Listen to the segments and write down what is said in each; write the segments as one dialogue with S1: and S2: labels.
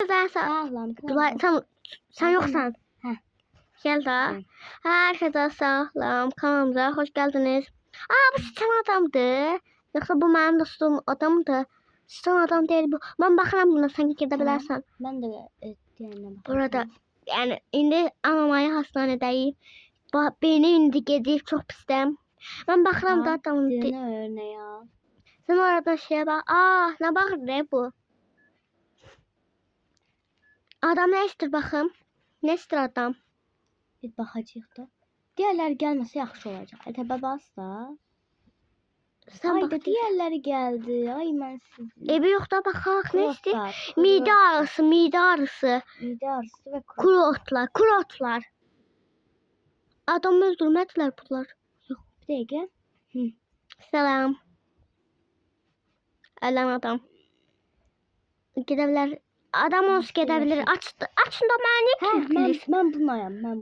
S1: Sağlam.
S2: Sen yoksan.
S1: Heh.
S2: Gel daha.
S1: Evet.
S2: Herkese sağlam. Kanalımıza hoş geldiniz. Bu sıçan adamdı. Yoksa bu benim dostum adamdı. Sıçan adam değil bu. Ben bakarım buna, sen gidebilirsen.
S1: Ben de diğerine bakayım.
S2: Burada yani indi Anamaya hastanedeyim. Beni indi gedib çok pistem. Ben bakarım da adamın.
S1: Dene örneği al.
S2: Sen orada şeye bak. Ne bakır ne bu? Adam ne istir bakım? Ne istir adam?
S1: Bir bakacağıq da. Diğerler gelmese yaxşı olacak. Etebe bas da.
S2: Sen
S1: Ay
S2: bak.
S1: da diğerleri geldi. Ay ben siz.
S2: Evi yok da bakak ne istir?
S1: Kurotlar,
S2: Mide ağrısı, mide ağrısı.
S1: Mide ağrısı ve
S2: Kuru otlar, kuru otlar. Adamı öldürmediler bunlar.
S1: Yok bir dakika.
S2: Selam. Ölen adam. Gidebilir. Adam olsun gidebilir. Açın da beni
S1: Hə,
S2: niye
S1: mən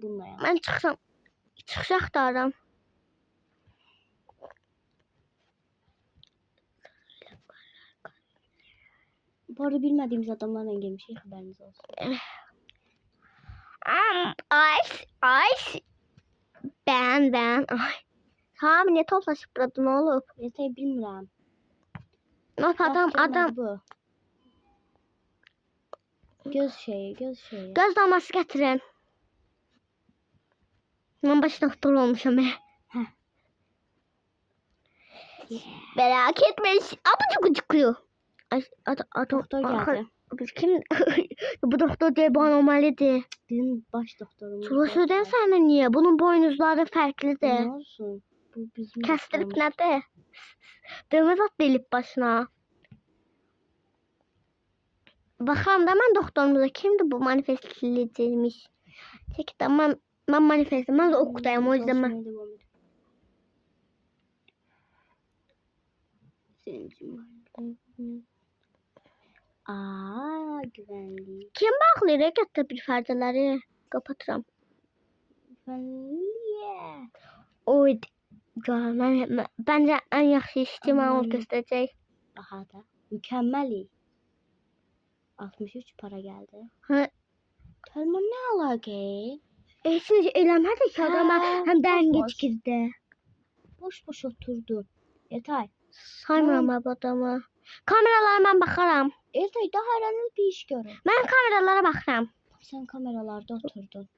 S1: bunlayam.
S2: Ben çıksam. Çıkacak da adam.
S1: Bu arada bilmediğimiz adamlarla gelmişik, haberiniz olsun.
S2: Ay. Ben. Ay. Tamam ne toplaşıp burada ne olup?
S1: Yetəyi bilmirəm.
S2: Adam.
S1: Bu. Göz şeyi.
S2: Göz daması getirin. Ben baş doktor olmuşum.
S1: Heh.
S2: Merak etme. Abıcık çıkıyor.
S1: Doktor geldi.
S2: Kim? Bu doktor değil, bu anomalidir.
S1: Bizim baş doktorumuz.
S2: Çalışıyordan sana niye? Bunun boynuzları farklıdır.
S1: Ne olsun? Bu bizim
S2: Kestirip
S1: doktorumuz.
S2: nerede? Dövmez at delip başına. Bakalım da ben doktorumuza kimdi bu manifestleyiciymiş. Tek de ben manifestim. Ben de okudayım o yüzden ben.
S1: Güvenlik.
S2: Kim bakılır ya götür bir perdeleri kapatıram.
S1: Güvenliğe.
S2: Oy. Bence en yaxşı işçi o gösterecek.
S1: Aha da. Mükemmel. 63 para geldi.
S2: Ha.
S1: Telman ne alaka?
S2: Şimdi eləmədi ki adama hem dəngic girdi.
S1: Boş oturdu. Yetay.
S2: Saymıram bu adamı. Kameralara ben bakaram.
S1: Yetay daha aranız bir iş görür.
S2: Ben kameralara bakaram.
S1: Sen kameralarda oturdun.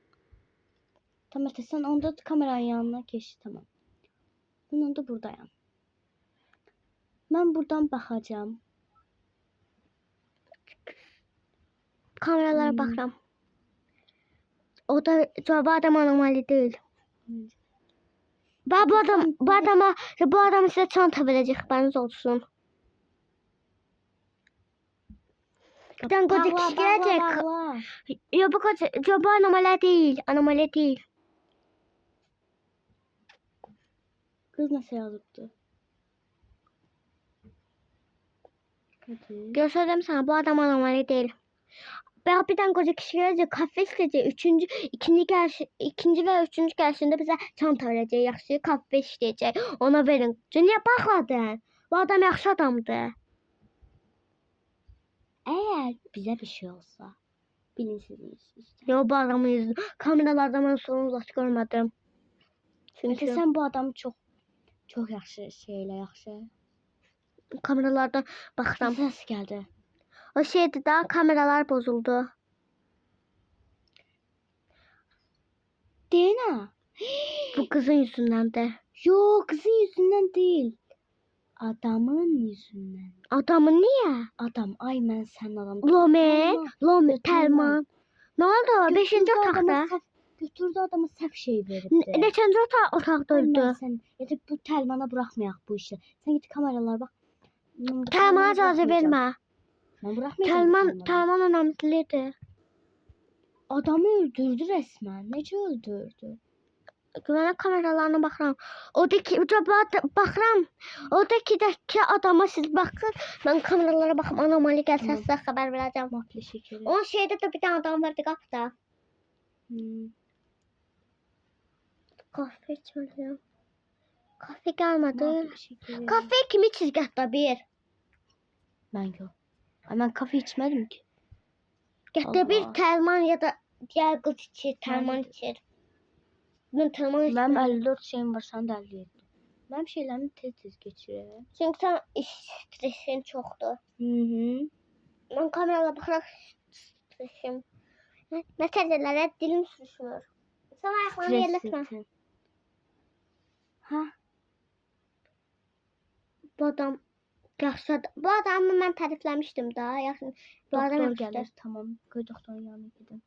S1: Tamam işte sen onda kameranın yanına geç, tamam. Bunun da buradayım. Ben buradan bakacağım.
S2: Kameralara bakaram. O da bu adam anomali değil. Bu adam size çanta verecek, haberiniz olsun. Bir tane koca kişi gelecek. Yok bu anomali değil.
S1: Kız nasıl yazıptı?
S2: Göstereyim sana, bu adam anomali değil. Bir tane koca kişi gelecek, kahve isteyecek. İkinci ve üçüncü gelişinde bize çanta verecek. Yaxşı kahve isteyecek. Ona verin. Niye bakmadın? Bu adam yaxşı adamdı.
S1: Eğer bize bir şey olsa bilirsiniz işte.
S2: Yo, bu adamın yüzü. Kameralardan ben sorun uzak görmedim.
S1: Çünkü sen bu adam çok yaxşı yaxşı.
S2: Kameralardan baxdım.
S1: Ses geldi.
S2: O şeydi daha, kameralar bozuldu.
S1: Dina.
S2: Bu kızın yüzünden de.
S1: Yok, kızın yüzünden değil. Adamın yüzünden.
S2: Adamın niye?
S1: Adam, ay ben sen adam.
S2: Lome, Telman. Ne oldu? 5. otaqda.
S1: Götürdü adama səhv şey veribdi.
S2: Neçənci otaqda öldü?
S1: Sen gidip bu Telman'a bırakmayak bu işi. Sen git kameralar bak.
S2: Telman'a icazə vermə.
S1: Ben bırakmayacağım.
S2: Telman önemlidir.
S1: Adamı öldürdü resmen. Nece öldürdü?
S2: Güvenlik kameralarına baxıram. Oradakı adama siz baxın. Ben kameralara baxım. Anomali gəlsə sizə xəbər verəcəm.
S1: Mafya şekeri.
S2: O şeydə də bir tane adam vardı qapıda. Kahve içmeliyim. Kahve gelmedi. Kahve kim içecek hatta bir?
S1: Ben yok. Ay ben kahve içmedim ki.
S2: Getir bir
S1: Allah.
S2: terman ya da diğer kız içir. Terman içir. Ben terman
S1: Mənim
S2: içmem.
S1: 54 şeyim var, sən də 57. Mənim şeylərimi tez keçirir.
S2: Çünkü sen iş stresin çoktu.
S1: Hı.
S2: Ben kameraya bakarak stresim. Meselelere dilim sürüşmüyor. Sen ayaklarını yerletme.
S1: Stresin. Ha?
S2: Bu adam yaşadı. Bu adamı ben tariflemiştim daha. Yakın. Bu adam
S1: Doktor
S2: yapmıştı.
S1: gəlir. Tamam. Qoy doktorun yanına gedim.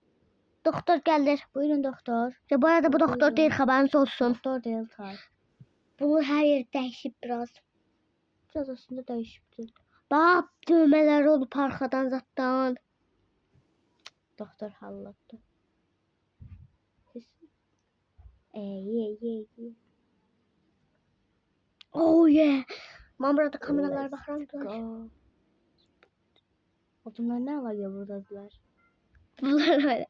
S2: Doktor gelir.
S1: Buyurun doktor.
S2: Ya bu arada bu doktor
S1: Buyurun.
S2: değil, haberiniz olsun.
S1: Doktor değil tay.
S2: Bu her yer değişik biraz.
S1: Biraz aslında dəyişibdi.
S2: Bak düğmeler olup arkadan zattan.
S1: Doktor halladı. Ey.
S2: Oh yeah. Ben burada kameralar
S1: Let's
S2: bakarım.
S1: go. Bunlar ne alıyor buradadılar?
S2: Bunlar öyle.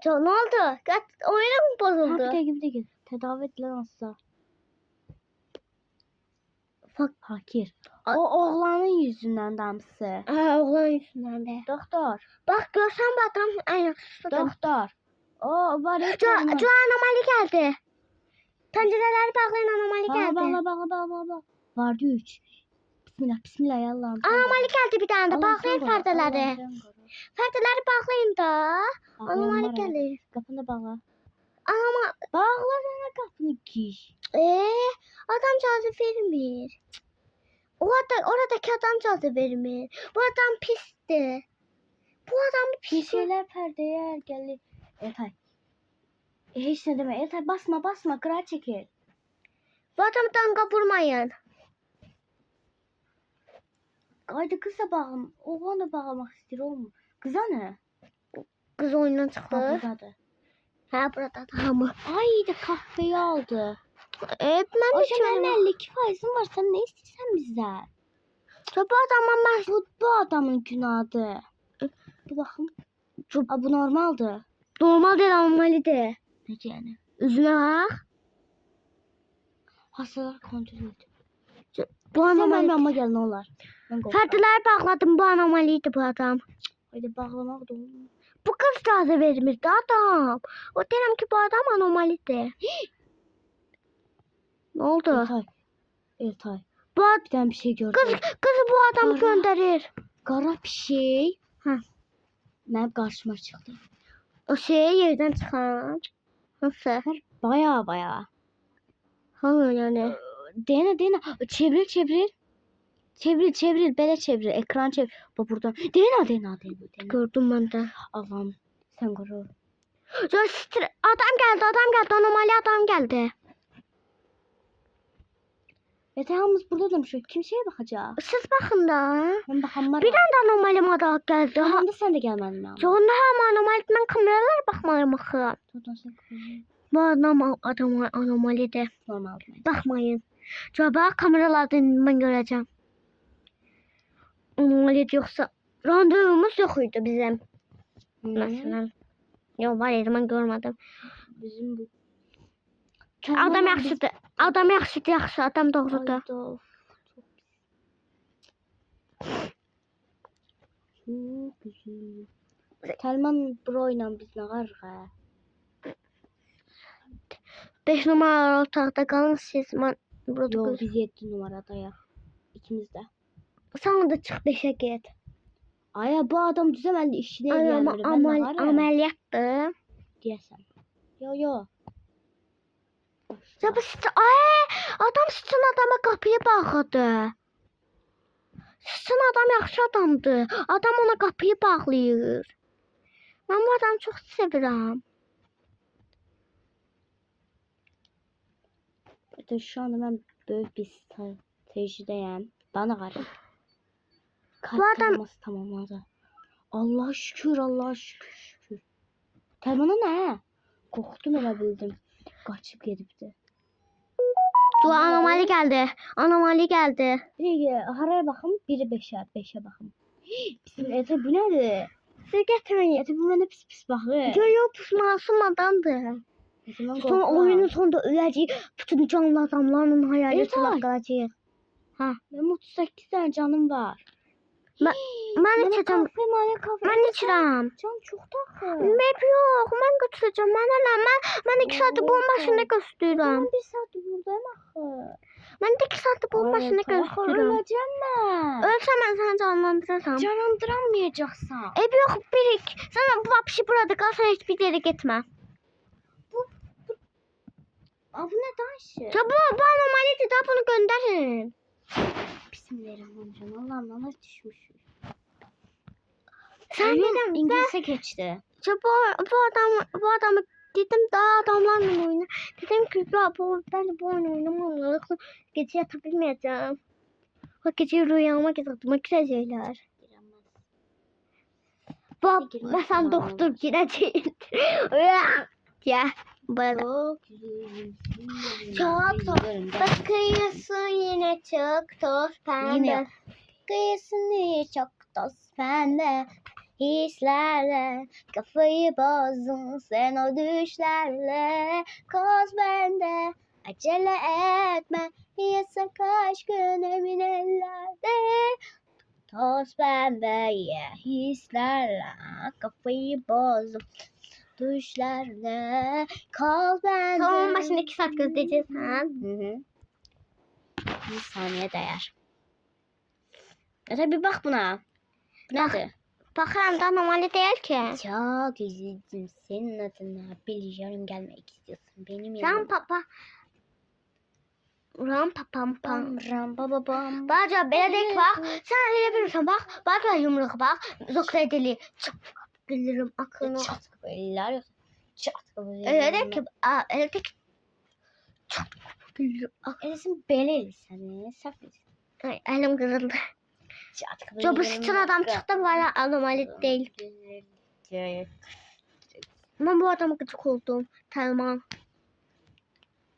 S2: Ne oldu? Kaç oyuna mı
S1: Ha
S2: bozuldu?
S1: bir dakika. Tedavi edilen hasta. Fakir. O oğlanın yüzünden damsı.
S2: Aa, oğlan yüzünden de.
S1: Doktor.
S2: Bak görsen bu adam aynen.
S1: Doktor. O var ya.
S2: Cu anomali geldi. Pencereleri bağlayan anomali geldi.
S1: Bağla. Vardı 3. Bismillah ya Allah'ım.
S2: Anomali geldi bir tane de.
S1: Allah'ım
S2: Bağlayın
S1: sen koru,
S2: perdeleri.
S1: Allah'ım sen koru.
S2: Perdeleri bağlayın da.
S1: Bağlayan
S2: Anomali
S1: var ya.
S2: gelir.
S1: Kapını bağla.
S2: Ama
S1: Bağla sana kapını kiş.
S2: adamcağızı vermir. Oradaki adamcağızı vermir. Bu adam pisti. Bu adam
S1: Bir
S2: pis.
S1: şeyler perdeye gelir. Etay. Hiç ne deme. Etay basma. Kırar çekil.
S2: Bu adamı danga vurmayın.
S1: Haydi kıza bağım. Oğlanı bağlamak istiyor oğlum. Kıza ne?
S2: Kız oyundan
S1: Ha
S2: çıktı.
S1: buradadır.
S2: Ha burada da mı?
S1: Ay da kahveyi aldı.
S2: Evet ben
S1: O
S2: de
S1: senin
S2: içiyorum.
S1: 52 faizin var. Sen ne istiyorsan bizden?
S2: Bu adamın ben...
S1: Bu adamın günahı. Bir bakın. Bu normaldi.
S2: Normal değil anomali de.
S1: Ne yani?
S2: Üzüne bak.
S1: Hastalar kontrol ediyor.
S2: Bu anomali.
S1: Ama gel ne olar. Ben korktum.
S2: Perdeler bağladım, bu anomaliydi bu adam.
S1: Haydi bağlamak da olmuyor.
S2: Bu kız da azı vermirdi adam. O derim ki bu adam anomaliydi. Ne oldu?
S1: Eltay.
S2: Bu
S1: Bir tane bir şey gördüm.
S2: kızı bu adam
S1: Kara.
S2: gönderir.
S1: Qara bir şey.
S2: Hə.
S1: Mənim qarşıma çıxdı.
S2: O şeyi yerden çıkan. Nasıl?
S1: Baya.
S2: Ha yani.
S1: Deyinə. Çevir. Çevir. Belə çevir. Ekran çevir. Bax buradan. Deyinə.
S2: Gördüm ben de.
S1: Allah'ım sen koru.
S2: Adam geldi. Anomali adam geldi.
S1: Yatağımız burada durmuş. Kimseye bakacak.
S2: Siz bakın da.
S1: Ben bakanlar
S2: Bir tane de anomali madak geldi.
S1: Tamam da sen de gelmedin ama.
S2: Sonra hem anomaliden kameralara bakmayın bakın.
S1: Tutan sen koru.
S2: Bu adam anomali de.
S1: Normal.
S2: Bakmayın. Acaba kameralardan ben göreceğim. Anomali yoksa randevumuz yok idi bizim. Mesela. Yok var ya ben görmedim.
S1: Bizim bu.
S2: Adam yaxşıdır. Adam yaxşı. Adam doğrudur.
S1: Hayda, of, çok güzel. Telman bro ile biz ne qarğa?
S2: 5 numaralı otaqda qalın siz. Mən burada
S1: Yo
S2: göz.
S1: biz 7 numaradayıq. İkimiz de.
S2: Sen de çık 5'e git.
S1: Aya bu adam düzəməlli işini eləyəmir. Ben ne qarğa?
S2: Ameliyatdır.
S1: Deyəsən. Yo.
S2: Ya bu adam sıçın adama qapıyı bağladı. Sıçın adam yaxşı adamdır. Adam ona qapıyı bağlayır. Mən bu adamı çox sevirəm.
S1: Şu anda ben böyük bir stratejideyim. Bana qarğa.
S2: Bu adam-
S1: Kalp tamamladı. Allah şükür. Telmana ne? Korktum elə bildim. Qaçıb gedibdi.
S2: Bu anomali geldi.
S1: Haraya baxım? Biri 5'e baxım. Bizim ete bu nədir?
S2: Siz getirin.
S1: Ete bu mənə pis baxır.
S2: Yo masum adamdır. Sonra oyunun sonunda öləcək. Bütün canlı adamlarla hayalət
S1: Evet, ay.
S2: qalacaq.
S1: Benim 38 tane canım var.
S2: Mən içəcəm.
S1: Kahve.
S2: Mən içirəm.
S1: Can çox taxır.
S2: Mep yox, mən götürəcəm. Mən 2 saat bu maşında gözləyirəm.
S1: Tamam 1 saat buradayım axı.
S2: Mən də 2 saat bu maşında gözləyirəm.
S1: Öləcəm mən.
S2: Ölsəm mən səni canlandıracağam.
S1: Canlandıramayacaqsan.
S2: Ev yox, birik. Sən bu vapşı burada qal, sən heç bir yerə getmə.
S1: Bu ne danşı?
S2: Bu anomalidir, daha bunu göndərin.
S1: Bismillahirrahmanirrahim. Allah'ım lanet düşmüş.
S2: Sən dedim,
S1: İngilizce geçti.
S2: bu adamı dedim daha adamlarla oyna. Dedim ki ya ben de bu oyunu oynamam. Gece yatabilmeyeceğim. O gece rüyama girəcəklər. Bak sen doktor girəcək. Ya.
S1: Çok
S2: Çok bak kıyasın yine çok toz pembe.
S1: Yine.
S2: Kıyasın yine çok toz pembe. Hislerle kafayı bozdun sen o düşlerle. Koz bende acele etme. Yasak aşkın emin ellerde. Toz pembe hislerle kafayı bozdum. Düşlerle kal bende. Tamam başında 2 saat gözleyeceğiz ha.
S1: Bir saniye değer. Tabi bak buna. Bu nedir?
S2: Bakıram da normalde değil ki.
S1: Çok üzüldüm senin adına. Biliyorum gelmek istiyorsun. Benim
S2: Ram
S1: yanıma.
S2: papa. Ram papam pam.
S1: Ram baba bam.
S2: Baca belə deyək bax. Sən elə bilirsən bax. Baca yumruq bax. Zokra dili. Çık. Gülürüm aklına.
S1: Çat kapılar yok. Çat kapılar.
S2: Elə ki. Elə ki. Çat. Gülürüm.
S1: Elisin beleli seni. Saklı.
S2: Ay elim kırıldı.
S1: Çat kapılar.
S2: Çok bu sıçan adam çıktı valla anomali değil. Ben bu adama gıcık oldum. Telman.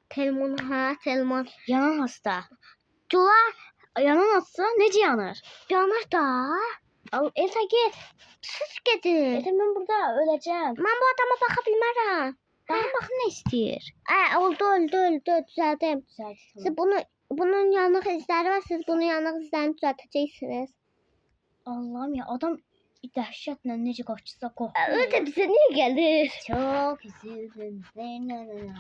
S2: Telman ha Telman.
S1: Yanan hasta.
S2: Cular.
S1: Yanan hasta nece yanar?
S2: Yanar da.
S1: Al Elsa git.
S2: Siz gidin.
S1: Ben burada öleceğim.
S2: Ben bu adama baka bilmərəm.
S1: Bak ne istiyor?
S2: Öldü düzeldim.
S1: Güzel.
S2: Siz bunun yanıq izləri var. Siz bunun yanıq izlərini düzəltəcəksiniz.
S1: Allah'ım ya adam dəhşətlə necə qaçsa qorxdu.
S2: Öyle bize niye gelir?
S1: Çok üzüldüm.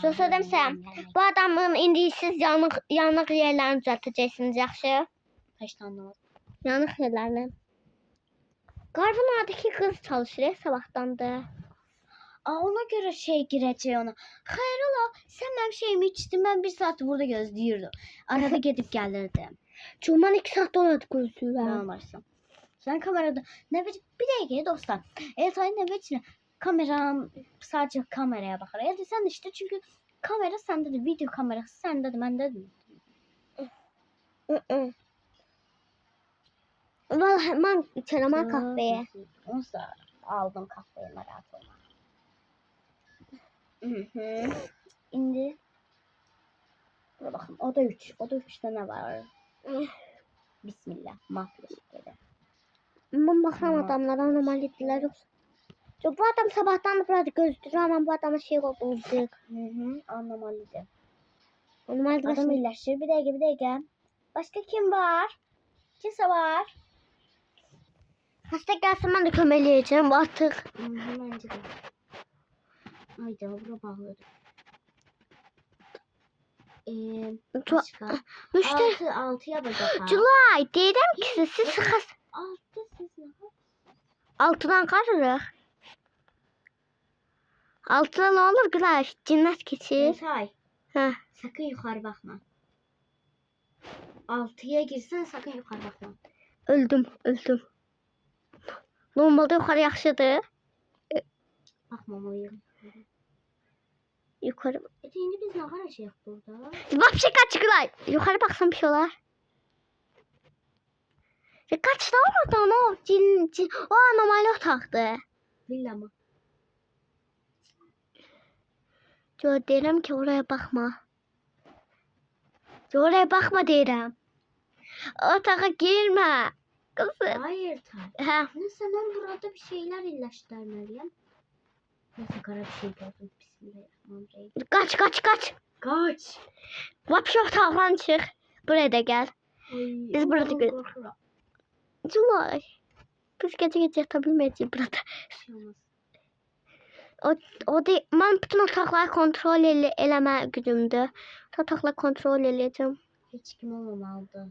S2: Sözdüm sen. Bu adamın indi siz yanıq yerlərini düzəltəcəksiniz yaxşı.
S1: Heç də anlamadım.
S2: Yanıq yerlərini. Qarbonadakı qız çalışır sabahdandır.
S1: Ona göre şey girecek ona. Hayır ola sen benim şeyimi içtin ben 1 saat burada gözlüyordum. Arada gidip gelirdim.
S2: Çünkü ben 2 saat orada gözlüyorum.
S1: Ne anlarsın? Sen kamerada ne bir dakika dostlar. Eltay'ın ne için kameram sadece kameraya bakar. Eltay sen de işte çünkü kamera sende de video kamerası sende de bende de.
S2: Vallahi ben içerim ha kahveye.
S1: Onsa aldım kahveyi merak olma. İndi. Dur bakın o da 3. O da 3'te ne var? Bismillah. Mafya şekeri.
S2: Ben bakıram adamlara normal etdiler yoksa. Çünkü bu adam sabahtan burada gözlüyor ama bu adama şey oldu.
S1: Anlamalıdır.
S2: Normal
S1: Adam iyileştir. Bir dakika. Başka kim var? Kimse var.
S2: hasta gelsin ben de kömeleyeceğim artık.
S1: Bence de. Haydi bura bağladım. Başka.
S2: Müşteri.
S1: 6'ya bacak.
S2: Julay dedim ki siz sıxas.
S1: 6 siz ne?
S2: Altıdan qarırıq. Altıdan ne olur Gülaş? Cinnət keçir.
S1: Say.
S2: Hə.
S1: Sakın yukarı bakma. 6'ya girsen sakın yukarı bakma.
S2: Öldüm. Normalde yukarı yaxşıdır.
S1: Bakmamalıyım.
S2: Yukarı.
S1: Şimdi biz ne kadar şey burada?
S2: Vapşe kaç Gülay. Yukarı baksan bir şey olar. Kaç da olmadan o cin. O anomali otaqdır.
S1: Villa mı?
S2: Yo deyirəm ki oraya bakma. Oraya bakma deyirəm. Otağa girmə. Kızım.
S1: Hayır tabii.
S2: Hə.
S1: Neyse ben burada bir şeyler iyileştirmeliyim. Neyse kara bir şey gördüm. Bismillahirrahmanirrahim.
S2: Kaç.
S1: Kaç.
S2: Vapşe otaqdan çıx. Buraya da gel.
S1: Ay,
S2: Biz burada
S1: Allah'ım
S2: gö-
S1: korkuyorum.
S2: Culay. Biz gece yatabilmeyeceğiz burada.
S1: Bir şey olmaz.
S2: O de, ben bütün otaqları kontrol eləmə gücümdür. Otaqları kontrol eləyəcəm.
S1: Hiç kim olmamalıdı.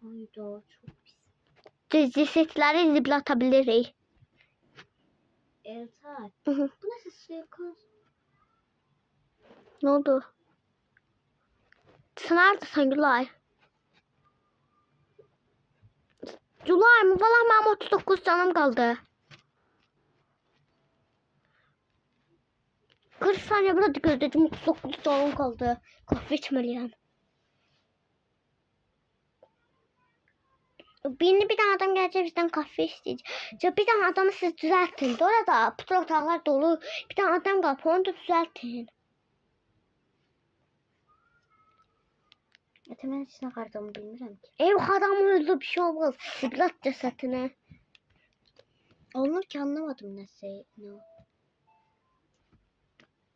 S1: Hayda çok pis.
S2: Cesetləri ziblatabilirik.
S1: Eltay.
S2: Hı hı.
S1: Bu nasıl suikast?
S2: Ne oldu? Sen neredesin Gülay? Gülay mı? Valla benim 39 canım kaldı. 40 saniye burada gözledim, 39 canım kaldı. Kahve içmeliyim. Bir tane adam gelecek bizden kahve isteyecek. Ya bir tane adamı siz düzeltin. Orada bütün otaqlar dolu. Bir tane adam kalıb onu da düzeltin.
S1: Mən heç nə qardamı bilmirəm ki.
S2: Ev adamı öldü, bir şey olmaz. Ziblat cesetini.
S1: Olmur ki anlamadım ne o.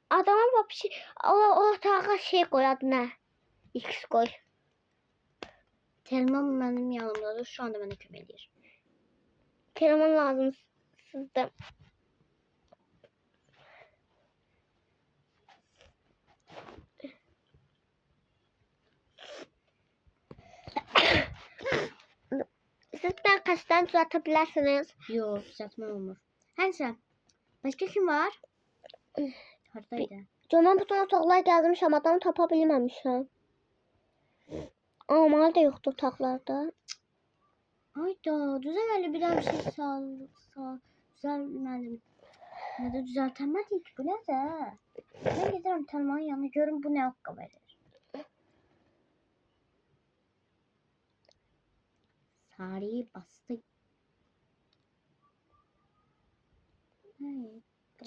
S2: Adama bak bir şey. O otağa şey koy adına. X koy.
S1: Telman benim yanımdadır. Şu anda bana kömək edir.
S2: Teleman lazım sizde. Siz de kaçtan düzeltebilirsiniz.
S1: Yok düzeltmem olmur. Neyse. Başka kim var? Haradaydı?
S2: Zaman bütün otaqlara gəlmişəm, adamı tapa bilməmişəm. Amma da yoxdur otaqlarda.
S1: Hayda düzelmeli bir daha bir şey sağ düzelmedim. Ya da düzeltemedik bu ne de. Ben giderim Telman'ın yanına görün bu ne okka verir. Sarıyı bastık.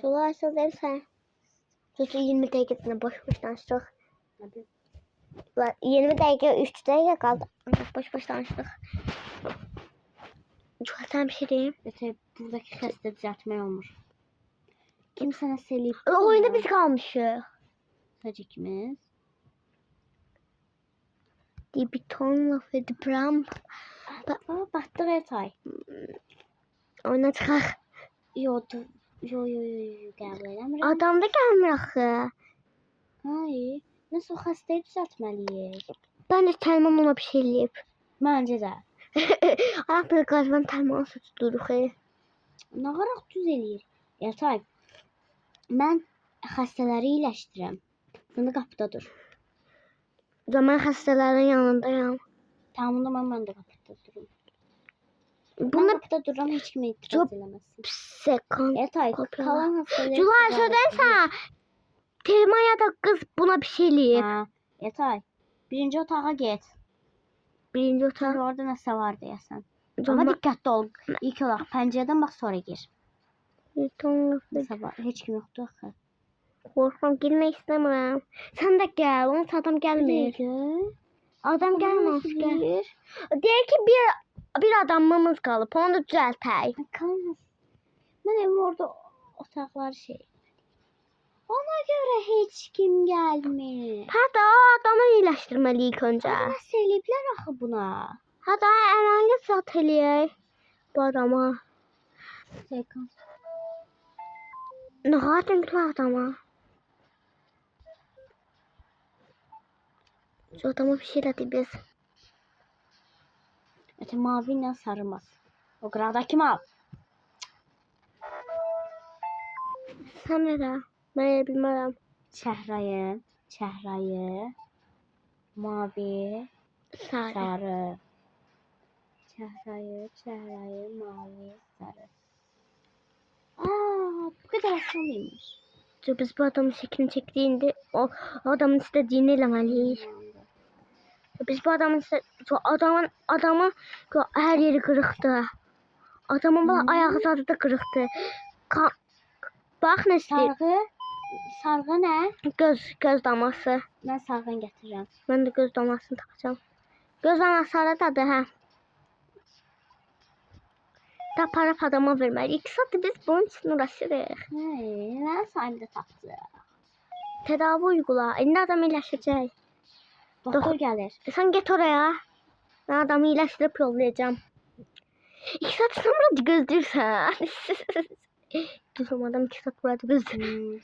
S2: Dolayısıyla dersən. Çünki 20 dəqiqəsində boş danışdıq. 20 dəqiqə 3 dəqiqə qaldı. Boş danışdıq. Sen bir şey diyeyim.
S1: Öte buradaki xəstə düzeltmək olmur. Kim sana selip?
S2: Oyunda biz kalmışıq.
S1: Sadece ikimiz.
S2: Bir ton laf edibram.
S1: Batdıq Eltay.
S2: Oyuna çıxaq.
S1: Yo qəbul eləmirəm.
S2: Adam da gəlmir axı.
S1: Hayır. Nasıl o xəstəyi düzeltməliyik?
S2: Bence Telman ona bir şey eləyib.
S1: Məncə də.
S2: Ayaq bir qazman Telmanı tuturuq.
S1: Nə qaraq düz eləyir. Eltay. Mən xəstələri iyiləşdirirəm. Sını qapıda dur.
S2: Zaman xəstələrin yanındayım.
S1: Tamamında mən də qapıda durum. Mən
S2: Bunda
S1: qapıda dururam, heç kim etiraz
S2: Çok-
S1: eləməsin.
S2: sekon.
S1: Eltay, kalan xəstələri...
S2: Culay söylərsən. Telman ya da qız buna bir şey eləyib.
S1: Ha, Eltay. Birinci otağa get.
S2: Birinci otaq.
S1: Çünki orada nəsə var deyəsən. Amma
S2: Zaman
S1: diqqətli ol. İlk olaraq pəncərədən bax sonra gir.
S2: bir ton laf
S1: Nəsə var. Heç kim yoxdur axı.
S2: Qorxuram, girmək istəmirəm. Sən də gəl, onun adam gəlmir. Adam gəlmir, gəl. Deyir ki, bir adamımız qalıb, onu da düzəltək.
S1: Kalmaz. Mən evim orada otaqları şey. Ona görə heç kim gəlmir.
S2: Hətta o adamı iyiləşdirməliyik öncə.
S1: Nəsə eləyiblər axı buna.
S2: Hətta əməliyyat zat eləyək bu adama.
S1: Sekans.
S2: Nə qadın bu adama? Şu adama bir şey dedi biz.
S1: Öte mavi ilə sarılmaz. O qıradakı mal.
S2: Sən nerə? Mən elə bilmərəm.
S1: Çəhrayı, mavi,
S2: Sarı.
S1: sarı. Çəhrayı, mavi, sarı. Aa, bu kadar asalıymış.
S2: Biz bu adamın şeklini çektiğinde o adamın istediğini eləməliyik. Biz bu adamın adamın her yeri kırıktı. Adamın bak ayağı zaten da kırıktı. Bak ne istəyir.
S1: Sarğı nə?
S2: Göz daması.
S1: Mən sarğın gətirirəm.
S2: Ben de göz damasını takacağım. Göz daması aradadır ha. Da para adama verməli. 2 saat biz bunun için uğraşırıq.
S1: Mən sahibdə taxdı.
S2: Tedavi uygula. İndi adam iyiləşəcək.
S1: Doktor gəlir.
S2: Sen git oraya. Ben adamı iyiləşdirib yollayacağım. 2 saat sonra gözləyirsən. Durum adam 2 saat burada gözləyir.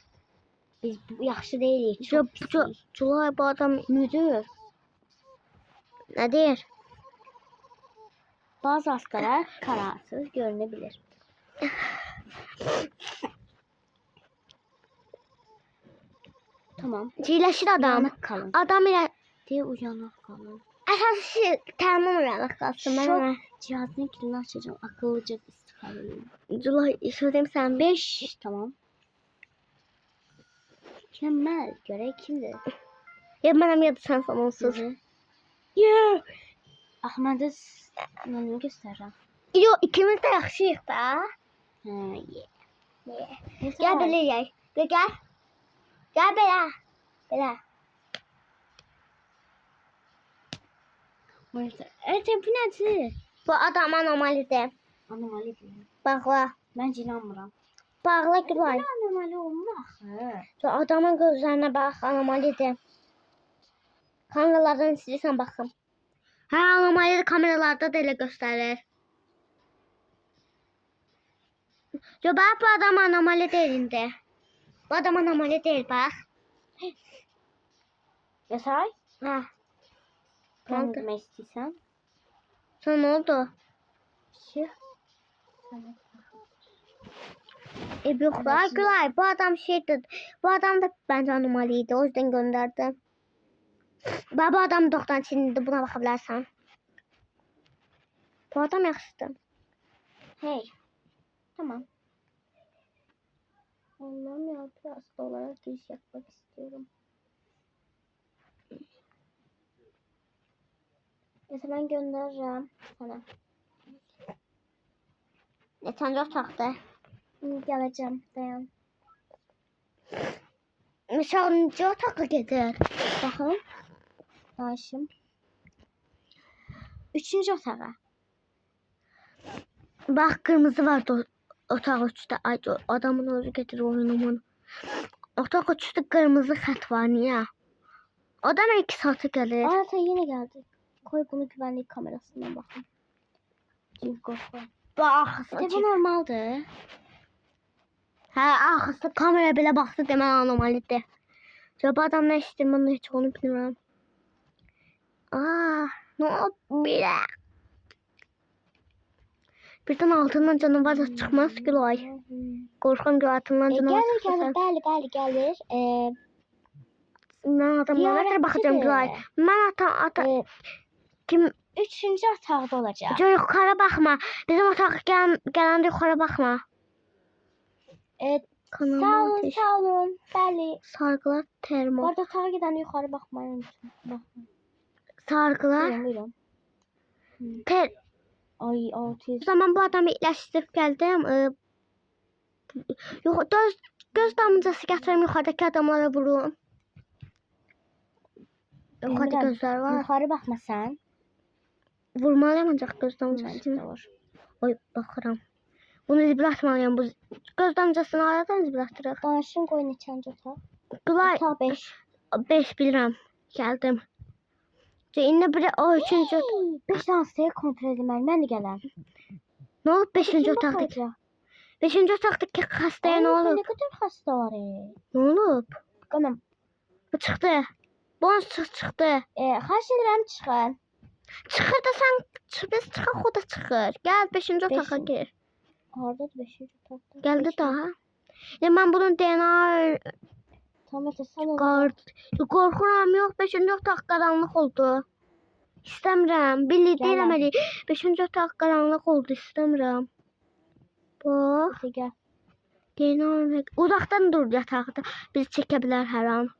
S1: Biz yaxşı deyilik. Çok pislik.
S2: Culay bu adam müdür. Ne deyir?
S1: Bazı hastalar kararsız görünebilir. Tamam.
S2: Ciləşir adam.
S1: Uyanık kalın.
S2: Adam ilə
S1: Diye uyanık kalın.
S2: əsas şey tamam uyanıq qalsın. Mən
S1: Şok
S2: ona
S1: cihazının kilini açacağım. Akıllıca istifade edin.
S2: Culay söyleyeyim sən
S1: 5 tamam. Mükemmel. Görev kimdi?
S2: Ya mənəm ya da sən sonsuz.
S1: Yeah. Ahmet'e ne göstereceğim?
S2: Yo ikimiz də yaxşıyıq da.
S1: Ha, yeah.
S2: Gəl belə yey. Gəl. Gəl belə. Belə.
S1: Evet bu nedir?
S2: Bu adam anomalidir.
S1: Anomali değil.
S2: Bağla.
S1: Ben inanmıram.
S2: Bağla Gülay.
S1: Anomali olmaz.
S2: Şu adamın gözlerine bak anomalidir. Kameralardan istəyirsən baxım. Hə anomalidir kameralarda da elə göstərir. Yo bax bu adam anomali deyil indi. Bu adam anomali deyil bax.
S1: Yasay?
S2: Hə.
S1: Ne
S2: Oldu.
S1: demek istiyorsan?
S2: Sonra nə oldu?
S1: Çık.
S2: Yok da Gülay bu adam şeydir. Bu adam da bence anomaliydi. O yüzden gönderdim. Ben bu adam doktan içinde buna bakabilirsen. Bu adam yaxşıdır.
S1: Hey. Tamam. Allah'ım ya biraz dolara giriş yapmak istiyorum. Neyse ben göndereceğim sana.
S2: Geçen çok taktı.
S1: Geleceğim. Dayan.
S2: Nişancı otağı getir.
S1: Bakalım. Başım. 3. otağa.
S2: Bak kırmızı vardı otağı uçta. Ay adamın özü getir oyunumun. Otağı uçta kırmızı xət var niye? Adam 2 saate gelir.
S1: Aa yine geldi. Koy bunu güvenlik kamerasından bakın. Çünkü korkma.
S2: Bak.
S1: Bu normaldi.
S2: Hə, axısı kamera belə baxdı demə anomalidir. Bu adam nə işdir, mən heç onu bilmirəm. Ne oldu? Birdən altından canavar da çıxmaz Gülay. Qorxuram ki altından canavar
S1: Gelir
S2: çıxmasın.
S1: gelir.
S2: Mən adamlara
S1: Ziyarətçidir.
S2: baxacağım Gülay. Mən kim
S1: 3. otaqda olacaq.
S2: yuxarı baxma. Bizim otağa gələndə yuxarı baxma.
S1: Sağ olun, sağ olun. Bəli.
S2: Sargılar
S1: Bu
S2: termo.
S1: arada otağa gidəndə yuxarı baxmayı unutmayın. Baxın.
S2: Sargılar
S1: Buyurun.
S2: ter.
S1: Ay 600.
S2: O zaman bu adamı iyiləşdirib gəldim. Yox, göz damcası gətirim yuxarıdakı adamlara vururum. Yuxarıda
S1: Emirəm,
S2: gözlər var.
S1: Yuxarı baxma sən.
S2: Vurmalıyam ancaq göz damcası.
S1: Məncə var.
S2: Oy, baxıram. Bunu zibratmalıyam. Bu göz damcasını aradan zibratdırıq.
S1: Danışın qoy neçənci otaq?
S2: Gülay,
S1: Otaq 5.
S2: 5 bilirəm. Gəldim. İndi bir o 3-cü
S1: 5 hansıya kontrol etməli. Mən də gələm.
S2: nə olub 5-ci otaqdakı? 5-ci otaqdakı xəstəyə nə olub?
S1: Ne kadar hasta var
S2: Nə olub?
S1: Tamam.
S2: Bu çıxdı. Bonus çıxdı.
S1: Xahiş edirəm çıxın.
S2: Çıxır da sən biz çıxaq o da çıxır. Gəl 5-ci otağa gir.
S1: Hardadır 5. otaqda?
S2: Gəldi daha. Mən bunun DNA
S1: Tamam sən
S2: qorxuram yox 5-ci otaq qaranlıq oldu. İstəmirəm. Billi deyirəm elə 5-ci otaq qaranlıq oldu istəmirəm. Bax,
S1: gəl.
S2: DNA uzaqdan dur yataqda. Bizi çəkə bilər hər an.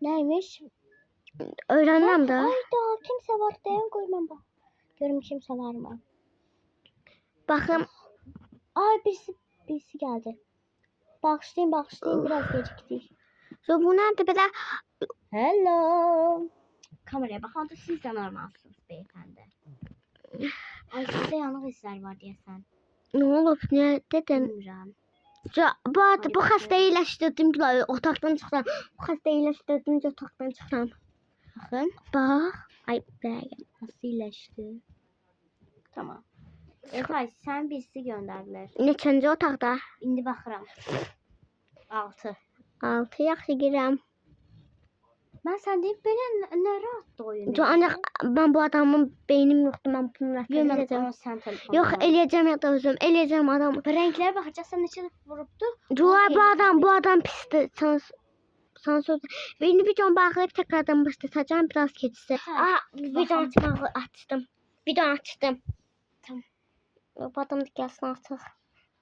S1: Nəymiş?
S2: Öyrənirəm də.
S1: Ayda kimsə var dayan qoy mən bax. Görüm kimsə var mı?
S2: Baxım.
S1: Ay birisi geldi. Bağışlayın biraz geciktik.
S2: Bu nədir belə?
S1: Hello. Kameraya baxanda siz de normalsınız beyefendi. Ay sizde yanıq hisslər var deyəsən.
S2: Nə olub? Nə dedin?
S1: Bilmirəm.
S2: Bu xəstəyi iyiləşdirdim ki, otaqdan çıxıram. Bu xəstəyi iyiləşdirdim ki, otaqdan çıxıram.
S1: Baxın.
S2: Bax. Ay, belə gəl.
S1: Nasıl iyiləşdi? Tamam. Efay sen birisi gönderdiler.
S2: Neçənci otaqda?
S1: İndi baxıram. 6.
S2: 6 yaxşı girəm.
S1: Ben sen deyip böyle ne rahat da oyun.
S2: Ancaq mən bu adamın beynim yoxdur. Mən bunu rəhbər
S1: Yemin
S2: edəcəm.
S1: ama sen telefon.
S2: Yox, eləyəcəm ya da özüm. Eləyəcəm adam.
S1: Renklere bakacaksan neçə vurubdu?
S2: Cular bu adam pisdir. Sansür. Birini videomu bağlayıp tekrardan başlatacağım. Biraz keçsə.
S1: Hə,
S2: Video açmağı açdım. Video açdım.
S1: Tamam.
S2: Bu adam da gəlsin artıq.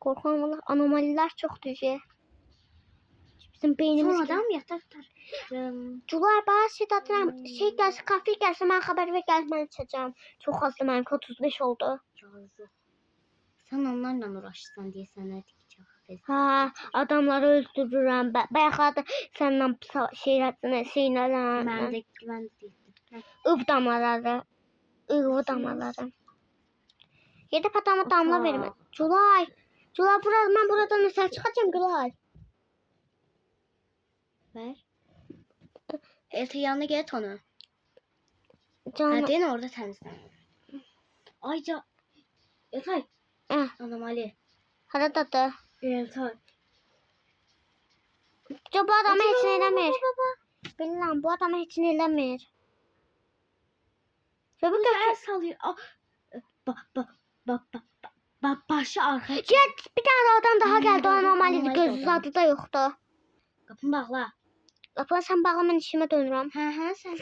S2: Qorxuram valla. Anomalilər çoxdur. Bizim beynimiz...
S1: Son adam yatak.
S2: Cular bana şey atıram. Şey gəlsin, kafe gəlsin. Mən xəbər ver gəlsin. Mən içəcəm. Çox azdır. Mənimki 35 oldu.
S1: Yazı. Sen onlarla uğraşırsan diye sana dikeceğim.
S2: Ha, adamları öldürürəm. Bayaqlarda səndən şeylərdən.
S1: Ben de değildim.
S2: Ivdamaları. Ivdamaları. Yedip adama damla
S1: Ata.
S2: vermə. Culay. Culay mən buradan nasıl çıxacağım Culay?
S1: Ver. Elti yanına get onu.
S2: Canım.
S1: Hadi orada temizlen. Ayca. Eltay. Anomali.
S2: Haradadır?
S1: Eltay.
S2: Bu adamı heç nə eləmir. Bilirəm, bu adamı heç nə eləmir.
S1: Bu da salıyor. Başı arkaya.
S2: Get, bir tane adam daha gəldi. O anomalidir. Gözü adı da yoxdur.
S1: Kapını bağla.
S2: Qapını sən bağla, mən işimə dönürəm.
S1: Hə sen.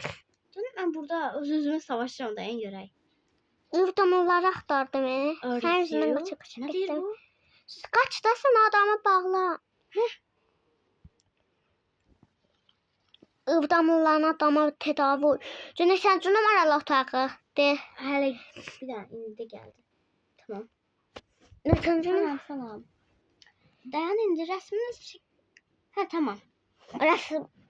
S1: Canım ben burada öz-özümə savaşıram da en görək.
S2: Ivdamaları axtardım. Sən yüzündən qaçıb
S1: Ne deyir
S2: getdim.
S1: bu?
S2: Kaç da sen adamı bağla. Ivdamlıların adamı tedavi. Cünə sən numaralı otağı. De.
S1: Hele bir daha indi geldi. Tamam.
S2: Neçənci?
S1: Tamam. Dayan indi resmini çek. Ha tamam.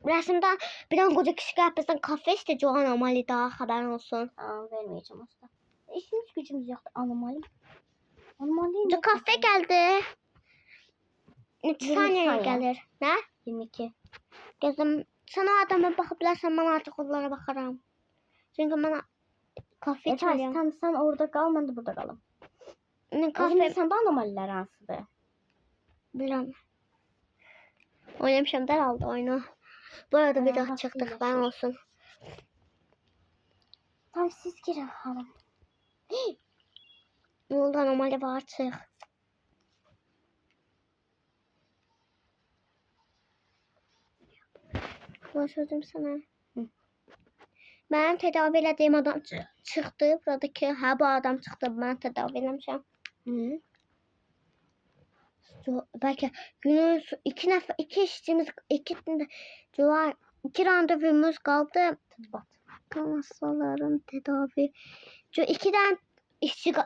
S2: Resimden bir tane koca kişi gelip bizden kahve istedi. O anomali daha haberin olsun.
S1: Aa, vermeyeceğim aslında. İşimiz gücümüz yoktu. Anomali. Anomali
S2: Şu kahve geldi. Neçə
S1: 20
S2: saniye
S1: saniye.
S2: gelir? Ne?
S1: 22.
S2: Gözüm sana o adama bakıp bilərsən, mən artıq onlara baxaram. Çünkü mən kahve içmeliyim.
S1: Tamam sen orada kal, ben de burada kalım.
S2: Ne
S1: Kahve
S2: kahve
S1: sende anomaliler hansıdır?
S2: bilirəm. Oynamışam, daraldı oyunu. Bu arada bir daha
S1: bak,
S2: çıktık,
S1: iyi
S2: ben
S1: yaşar.
S2: olsun.
S1: Tamam siz girin hanım.
S2: Ne oldu, anomali var, çık. Başladım sana. Ben tedavi edeceğim adam çıktı. Buradaki bu adam çıktı. Ben tedavi eləmişəm.
S1: Hı.
S2: Belki günün iki işçimiz, iki randevumuz kaldı. Kansaların tedavi.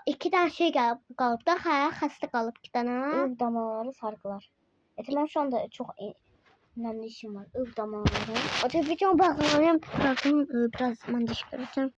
S2: İki tane şey kaldı da hasta kalıp iki tane.
S1: Iv damaları sargılar. Ben şu anda çok önemli işim var. Iv damaları.
S2: O da bir can bakmalıyım. Biraz ben diş göreceğim.